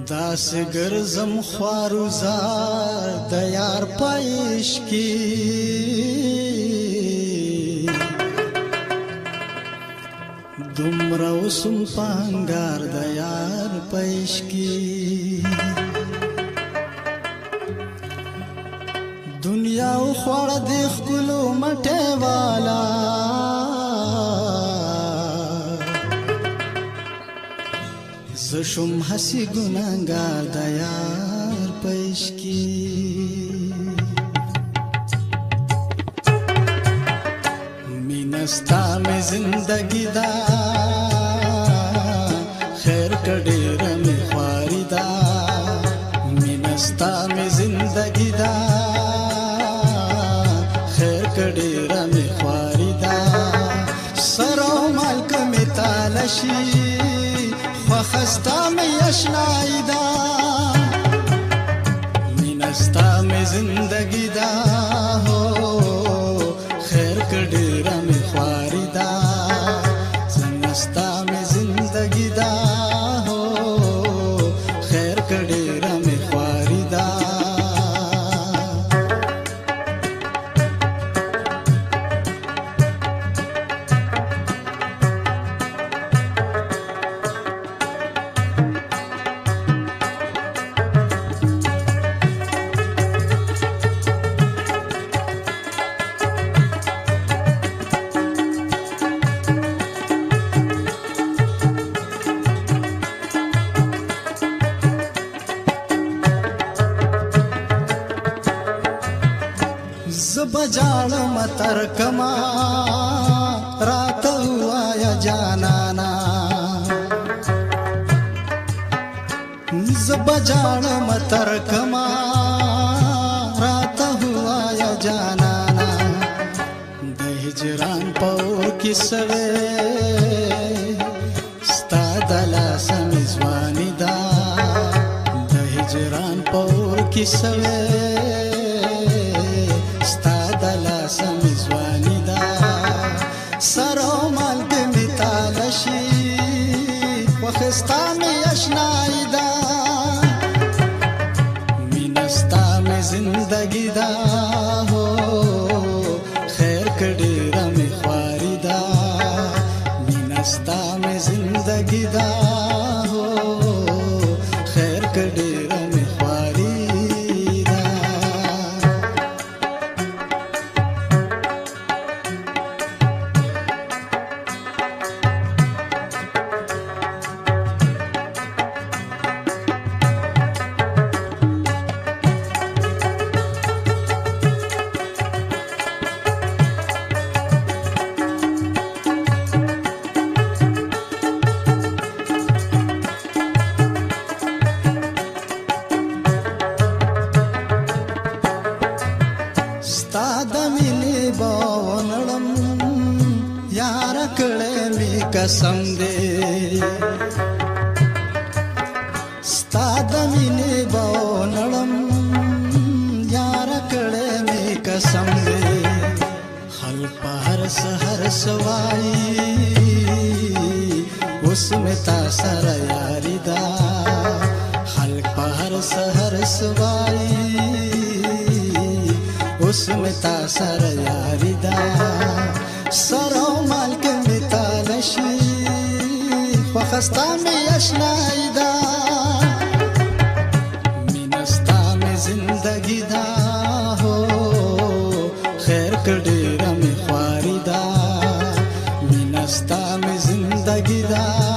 داس ګرځم خواروزار د یار پایش کی دومره وسم پانګار د یار پایش کی دنیا خوړ د خپلو مټه والا زشم حسی گناهگار د یار پیش کی مینستا می زندگی دا خیر کډیر می خواری دا مینستا می زندگی دا خیر کډیر می خواری دا سرو ملک می تالشی خستا می اشنایی دا مینستا می زندگی دا ہو خیر کډیرا می خواری دا زنستا می زندگی دا ہو خیر کډیرا می خواری دا बजाड़ मतर कमा रात हुआ या जानाना बजाड़ मतर कमा रात हुआ या जानाना दहिजरान पौर की सवे स्तादला समिजवानी दा दहिजरान पौर की सवे समिजवानी दा सरो मल्क मी तालशी वखस्ता मी अशनाई दा मिनस्ता में जिंदगी दा हो खैर कडेरा में ख्वारी दा मिनस्ता में जिंदगी दा हो खैर कडेरा में ख्वारी कसम दे स्ताद मिने बोनड़म यार कड़े में कसम दे हल पहर सहर सवाई उसमें तासर यारी दा हल पहर सहर सवाई उसमें तासर यारी दा सरो माल के मितालशी वखस्ता में अशनाई दा मिनस्ता में जिंदगी दा हो खैर कडेरा में ख्वारी दा मिनस्ता में जिंदगी दा